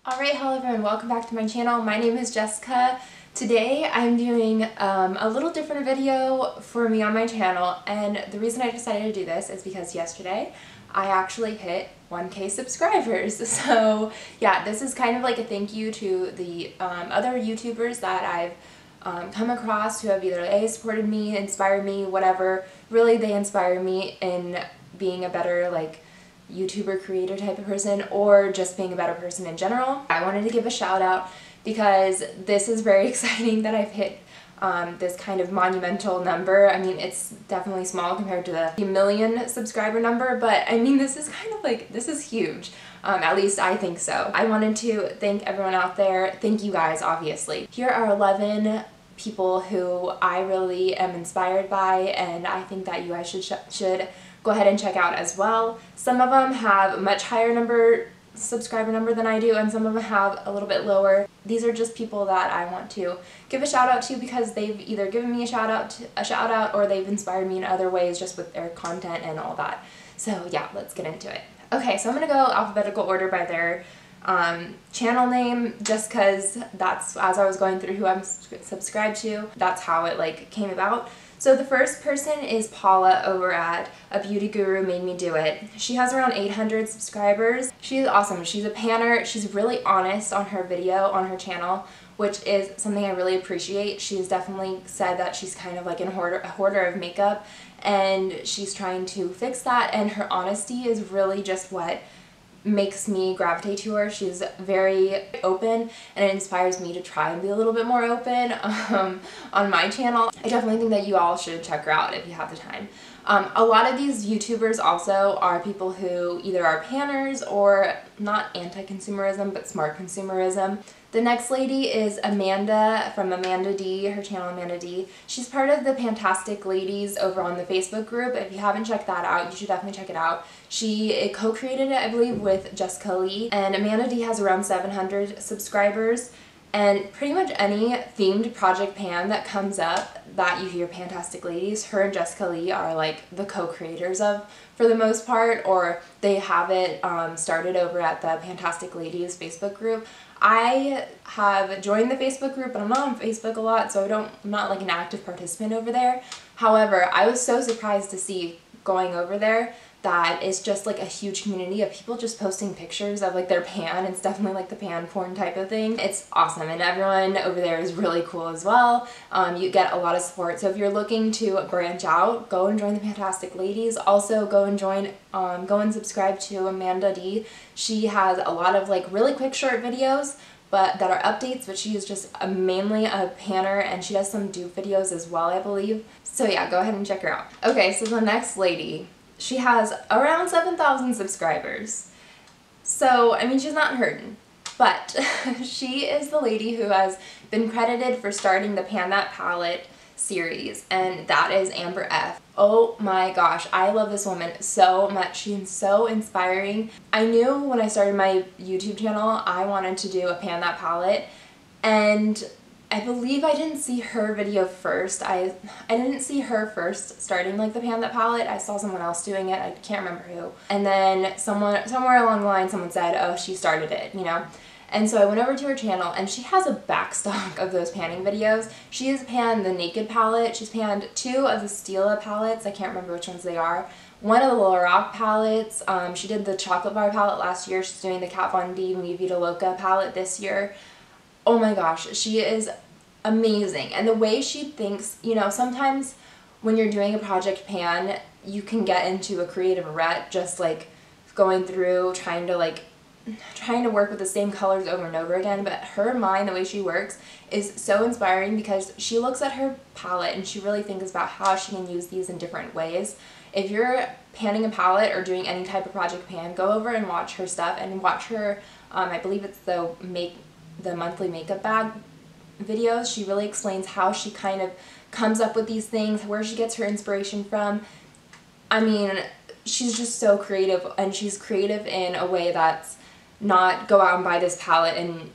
Alright, hello everyone, welcome back to my channel. My name is Jessica. Today I'm doing a little different video for me on my channel, and the reason I decided to do this is because yesterday I actually hit 1K subscribers. So yeah, this is kind of like a thank you to the other YouTubers that I've come across who have either supported me, inspired me, whatever. Really, they inspire me in being a better YouTuber creator type of person, or just being a better person in general. I wanted to give a shout out because this is very exciting that I've hit this kind of monumental number. I mean, it's definitely small compared to the million subscriber number, but I mean, this is kind of this is huge. At least I think so. I wanted to thank everyone out there. Thank you guys, obviously. Here are 11 people who I really am inspired by, and I think that you guys should go ahead and check out as well. Some of them have a much higher subscriber number than I do, and some of them have a little bit lower. These are just people that I want to give a shout out to because they've either given me a shout out or they've inspired me in other ways just with their content and all that. So yeah, let's get into it. Okay, so I'm gonna go alphabetical order by their channel name, just because that's, as I was going through who I'm subscribed to, that's how it came about. So the first person is Paula over at A Beauty Guru Made Me Do It. She has around 800 subscribers. She's awesome. She's a panner. She's really honest on her video, on her channel, which is something I really appreciate. She's definitely said that she's kind of like a hoarder of makeup, and she's trying to fix that, and her honesty is really just what makes me gravitate to her. She's very open, and it inspires me to try and be a little bit more open on my channel. I definitely think that you all should check her out if you have the time. A lot of these YouTubers also are people who either are panners or not anti-consumerism but smart consumerism. The next lady is Amanda from Amanda D, her channel Amanda D. She's part of the Fantastic Ladies over on the Facebook group. If you haven't checked that out, you should definitely check it out. She co-created it, I believe, with Jessica Lee, and Amanda D has around 700 subscribers. And pretty much any themed project pan that comes up that you hear Fantastic Ladies, her and Jessica Lee are like the co-creators of, for the most part, or they have it started over at the Fantastic Ladies Facebook group. I have joined the Facebook group, but I'm not on Facebook a lot, so I'm not like an active participant over there. However, I was so surprised to see going over there that it's just like a huge community of people just posting pictures of like their pan. It's definitely like the pan porn type of thing. It's awesome, and everyone over there is really cool as well. You get a lot of support, so if you're looking to branch out, go and join the Fantastic Ladies. Also go and go and subscribe to Amanda D. She has a lot of like really quick short videos that are updates, but she is just mainly a panner, and she does some dupe videos as well, I believe. So yeah, go ahead and check her out. Okay, so the next lady, she has around 7,000 subscribers. So, I mean, she's not hurting, but she is the lady who has been credited for starting the Pan That Palette series, and that is Amber F. Oh my gosh, I love this woman so much. She's so inspiring. I knew when I started my YouTube channel I wanted to do a Pan That Palette, and I believe I didn't see her video first. I didn't see her first starting like the Pan That Palette. I saw someone else doing it. I can't remember who. And then somewhere along the line someone said, oh, she started it, you know? And so I went over to her channel, and she has a backstock of those panning videos. She has panned the Naked palette. She's panned 2 of the Stila palettes. I can't remember which ones they are. One of the Lorac palettes. She did the Chocolate Bar palette last year. She's doing the Kat Von D Mi Vida Loca palette this year. Oh my gosh, she is amazing. And the way she thinks, you know, sometimes when you're doing a project pan, you can get into a creative rut, just like going through trying to work with the same colors over and over again. But her mind, the way she works, is so inspiring because she looks at her palette and she really thinks about how she can use these in different ways. If you're panning a palette or doing any type of project pan, go over and watch her stuff, and watch her, I believe it's the monthly makeup bag videos. She really explains how she kind of comes up with these things, where she gets her inspiration from. I mean, she's just so creative, and she's creative in a way that's not go out and buy this palette and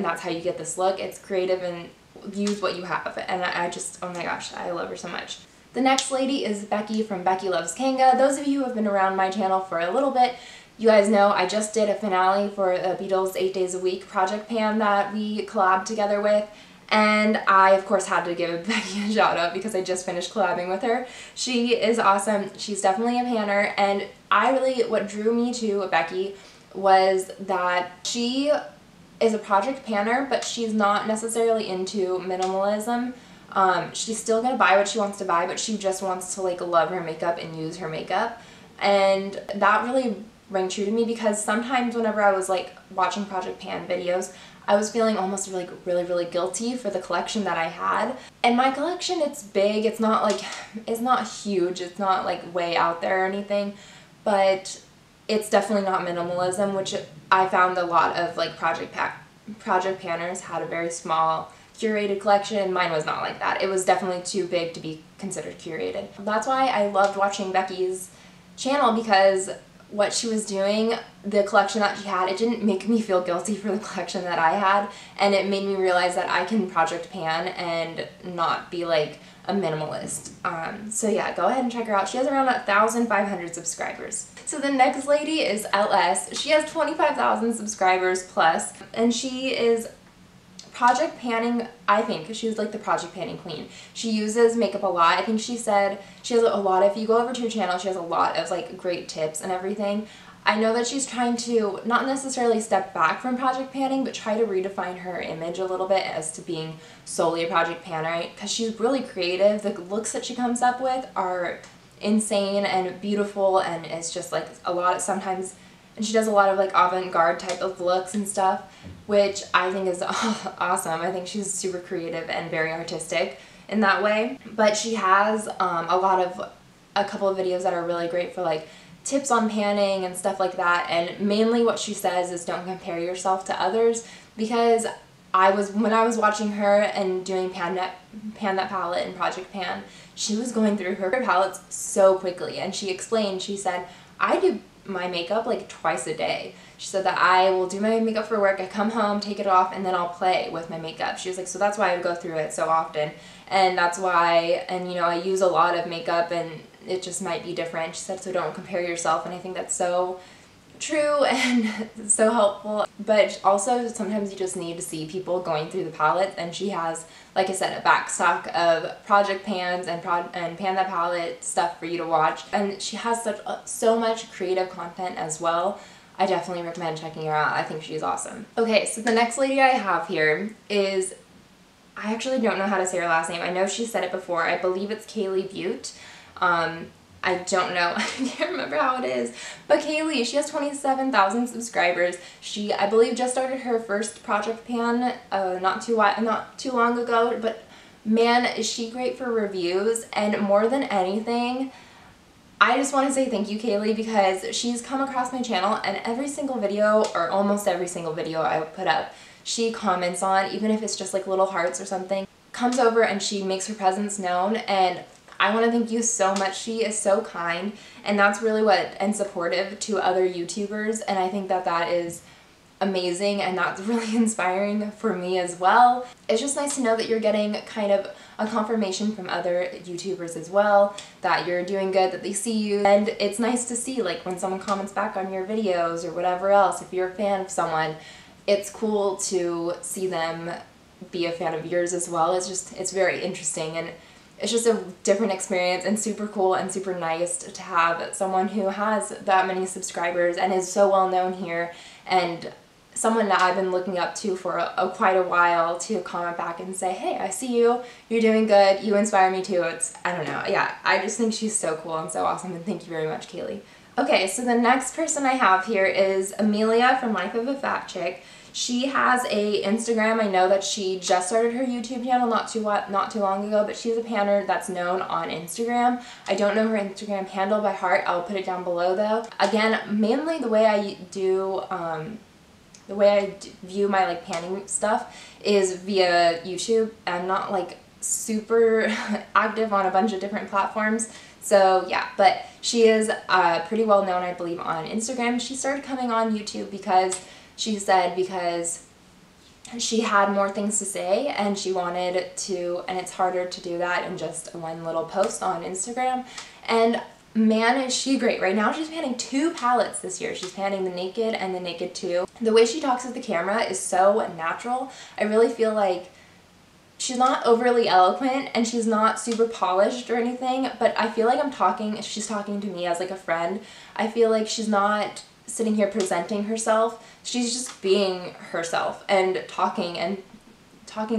that's how you get this look. It's creative and use what you have, and I just, oh my gosh, I love her so much. The next lady is Becky from BeckyLovesKanga. Those of you who have been around my channel for a little bit You guys know I just did a finale for the Beatles 8 Days a Week project pan that we collabed together with, and I of course had to give Becky a shout out because I just finished collabing with her. She is awesome. She's definitely a panner, and what drew me to Becky was that she is a project panner, but she's not necessarily into minimalism. She's still gonna buy what she wants to buy, but she just wants to like love her makeup and use her makeup. And that really rang true to me because sometimes whenever I was like watching project pan videos, I was feeling almost like really guilty for the collection that I had. And my collection, it's big, it's not huge, it's not like way out there or anything, but it's definitely not minimalism, which I found a lot of like project panners had a very small curated collection, and mine was not like that. It was definitely too big to be considered curated. That's why I loved watching Becky's channel, because what she was doing, the collection that she had, it didn't make me feel guilty for the collection that I had, and it made me realize that I can project pan and not be like a minimalist. So yeah, go ahead and check her out. She has around 1,500 subscribers. So the next lady is Elle S. She has 25,000 subscribers plus, and she is project panning. I think she's like the project panning queen. She uses makeup a lot. I think she said she has a lot, if you go over to her channel, she has a lot of like great tips and everything. I know that she's trying to not necessarily step back from project panning, but try to redefine her image a little bit as to being solely a project panner, because she's really creative. The looks that she comes up with are insane and beautiful, and it's just like a lot of sometimes, and she does a lot of like avant-garde type of looks and stuff, which I think is awesome. I think she's super creative and very artistic in that way. But she has a couple of videos that are really great for like tips on panning and stuff like that, and mainly what she says is don't compare yourself to others, because when I was watching her and doing Pan That Palette and Project Pan, she was going through her palettes so quickly, and she explained, she said, I do my makeup like twice a day. She said that I will do my makeup for work, I come home, take it off, and then I'll play with my makeup. She was like, so that's why I go through it so often, and that's why, and you know, I use a lot of makeup and it just might be different. She said, so don't compare yourself, and I think that's so true and so helpful. But also sometimes you just need to see people going through the palettes, and she has, like I said, a back stock of project pans and Pan That Palette stuff for you to watch, and she has so much creative content as well. I definitely recommend checking her out. I think she's awesome. Okay, so the next lady I have here is, I actually don't know how to say her last name. I know she said it before. I believe it's Baute. I don't know, I can't remember how it is, but Kaylee, she has 27,000 subscribers. She, I believe, just started her first project pan not too long ago, but man, is she great for reviews. And more than anything, I just want to say thank you, Kaylee, because she's come across my channel, and every single video, or almost every single video I put up, she comments on, even if it's just like little hearts or something, comes over and she makes her presence known, and I want to thank you so much. She is so kind, and that's really and supportive to other YouTubers, and I think that that is amazing, and that's really inspiring for me as well. It's just nice to know that you're getting kind of a confirmation from other YouTubers as well, that you're doing good, that they see you, and it's nice to see like when someone comments back on your videos or whatever else. If you're a fan of someone, it's cool to see them be a fan of yours as well. It's very interesting, and it's just a different experience, and super cool and super nice to have someone who has that many subscribers and is so well known here, and someone that I've been looking up to for quite a while, to comment back and say, hey, I see you, you're doing good, you inspire me too. I don't know, yeah, I just think she's so cool and so awesome, and thank you very much, Kaylee. Okay, so the next person I have here is Amelia from LifeofaFatChick. She has a Instagram. I know that she just started her YouTube channel not too long ago, but she's a panner that's known on Instagram. I don't know her Instagram handle by heart. I'll put it down below though. Again, mainly the way I view my like panning stuff is via YouTube. I'm not like super active on a bunch of different platforms. So yeah, but she is pretty well known, I believe, on Instagram. She started coming on YouTube because she said she had more things to say, and she wanted to, and it's harder to do that in just one little post on Instagram. And man, is she great. Right now she's panning 2 palettes this year. She's panning the Naked and the Naked 2. The way she talks with the camera is so natural. I really feel like she's not overly eloquent and she's not super polished or anything, but I feel like she's talking to me as like a friend. I feel like she's not sitting here presenting herself. She's just being herself and talking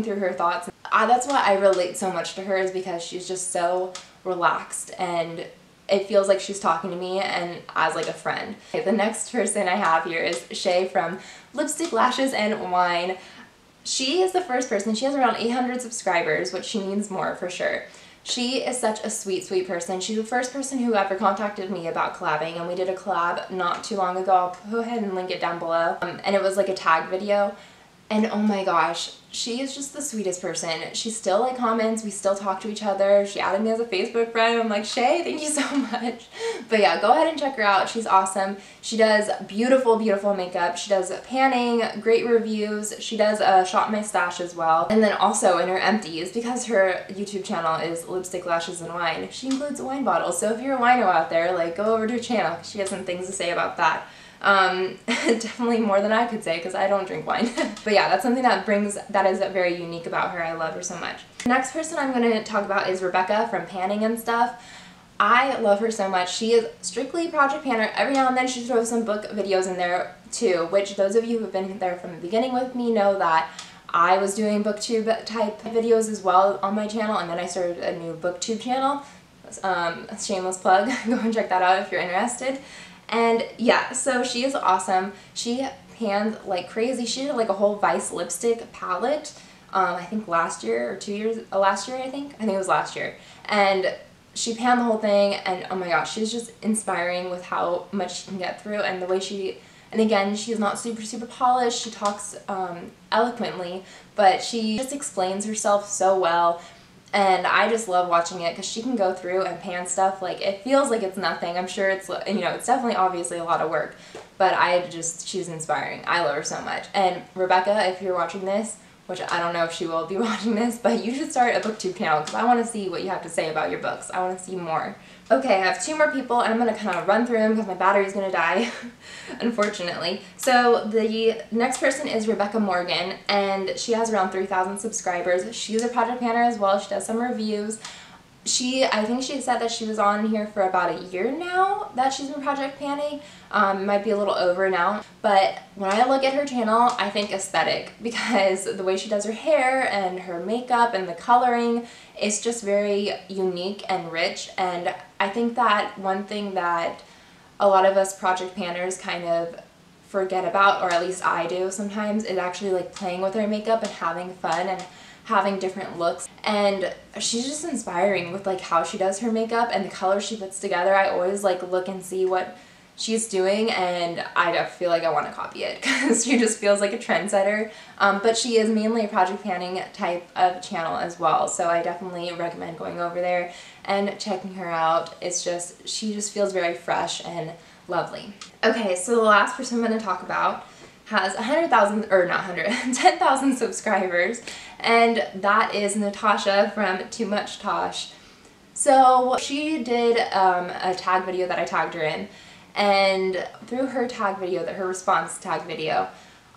through her thoughts. That's why I relate so much to her, is because she's just so relaxed and it feels like she's talking to me and as like a friend. Okay, the next person I have here is Shai from Lipstick, Lashes, and Wine. She is the first person. She has around 800 subscribers, which she needs more for sure. She is such a sweet, sweet person. She's the first person who ever contacted me about collabing, and we did a collab not too long ago. I'll go ahead and link it down below. And it was like a tag video. And oh my gosh, she is just the sweetest person. She still like comments, we still talk to each other. She added me as a Facebook friend. I'm like, Shai, thank you so much. But yeah, go ahead and check her out. She's awesome. She does beautiful, beautiful makeup. She does panning, great reviews. She does Shop My Stash as well. And then also in her empties, because her YouTube channel is Lipstick, Lashes, and Wine, she includes wine bottles. So if you're a wino out there, like go over to her channel. She has some things to say about that. Definitely more than I could say because I don't drink wine. But yeah, that's something that is very unique about her. I love her so much. The next person I'm going to talk about is Rebecca from Panning and Stuff. I love her so much. She is strictly project panner. Every now and then she throws some book videos in there too, which those of you who have been there from the beginning with me know that I was doing BookTube type videos as well on my channel, and then I started a new BookTube channel. A shameless plug. Go and check that out if you're interested. And yeah, so she is awesome. She pans like crazy. She did like a whole Vice lipstick palette, I think last year or 2 years, last year I think it was last year. And she panned the whole thing, and oh my gosh, she's just inspiring with how much she can get through and the way and again, she's not super polished. She talks eloquently, but she just explains herself so well. And I just love watching it because she can go through and pan stuff like it feels like it's nothing. I'm sure it's, you know, it's definitely obviously a lot of work, but she's inspiring. I love her so much. And Rebecca, if you're watching this, which I don't know if she will be watching this, but you should start a BookTube channel because I want to see what you have to say about your books. I want to see more. Okay, I have 2 more people and I'm going to kind of run through them because my battery's going to die, unfortunately. So the next person is Rebecca Morgan, and she has around 3,000 subscribers. She's a project planner as well. She does some reviews. I think she said that she was on here for about a year now that she's been project panning. Might be a little over now, but when I look at her channel, I think aesthetic, because the way she does her hair and her makeup and the coloring is just very unique and rich. And I think that one thing that a lot of us project panners kind of forget about, or at least I do sometimes, is actually like playing with her makeup and having fun and having different looks. And she's just inspiring with like how she does her makeup and the colors she puts together. I always like look and see what she's doing, and I feel like I want to copy it because she just feels like a trendsetter. But she is mainly a project panning type of channel as well, so I definitely recommend going over there and checking her out. She just feels very fresh and lovely. Okay, so the last person I'm going to talk about has 100,000, or not 100, 10,000 subscribers, and that is Natasha from Much Tash. So she did a tag video that I tagged her in, and through her tag video, her response tag video,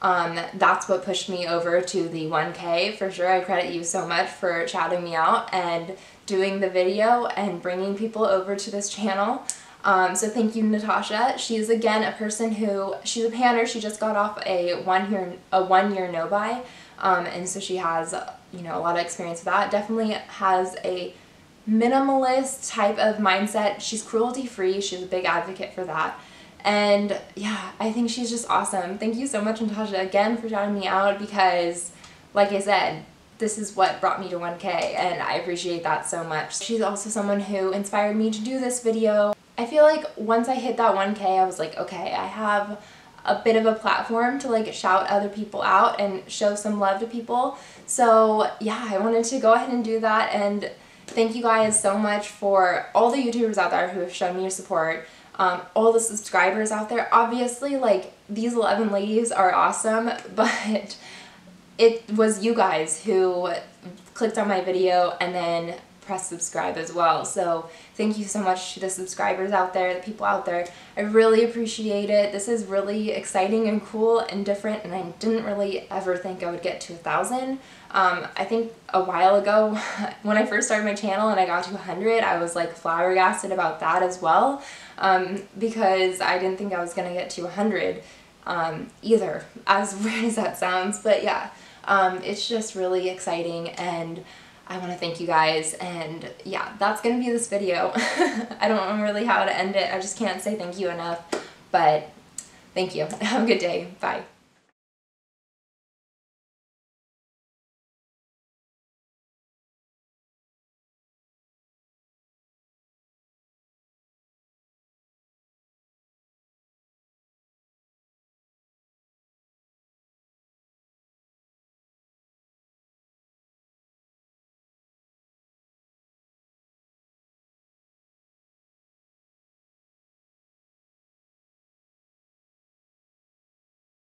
that's what pushed me over to the 1K for sure. I credit you so much for shouting me out and doing the video and bringing people over to this channel. So thank you, Natasha. She's again a person who, she's a panner. She just got off a one year no-buy, and so she has, you know, a lot of experience with that. Definitely has a minimalist type of mindset. She's cruelty free. She's a big advocate for that. And yeah, I think she's just awesome. Thank you so much, Natasha, again for shouting me out, because like I said, this is what brought me to 1K, and I appreciate that so much. She's also someone who inspired me to do this video. I feel like once I hit that 1K, I was like, okay, I have a bit of a platform to like shout other people out and show some love to people. So yeah, I wanted to go ahead and do that, and thank you guys so much for all the YouTubers out there who have shown me your support, all the subscribers out there. Obviously, like, these 11 ladies are awesome, but it was you guys who clicked on my video and then press subscribe as well. So thank you so much to the subscribers out there, the people out there. I really appreciate it. This is really exciting and cool and different, and I didn't really ever think I would get to 1,000. I think a while ago when I first started my channel and I got to 100, I was like flabbergasted about that as well, because I didn't think I was gonna get to 100 either, as weird as that sounds. But yeah, it's just really exciting, and I want to thank you guys. And yeah, that's gonna be this video. I don't know really how to end it. I just can't say thank you enough, but thank you. Have a good day. Bye.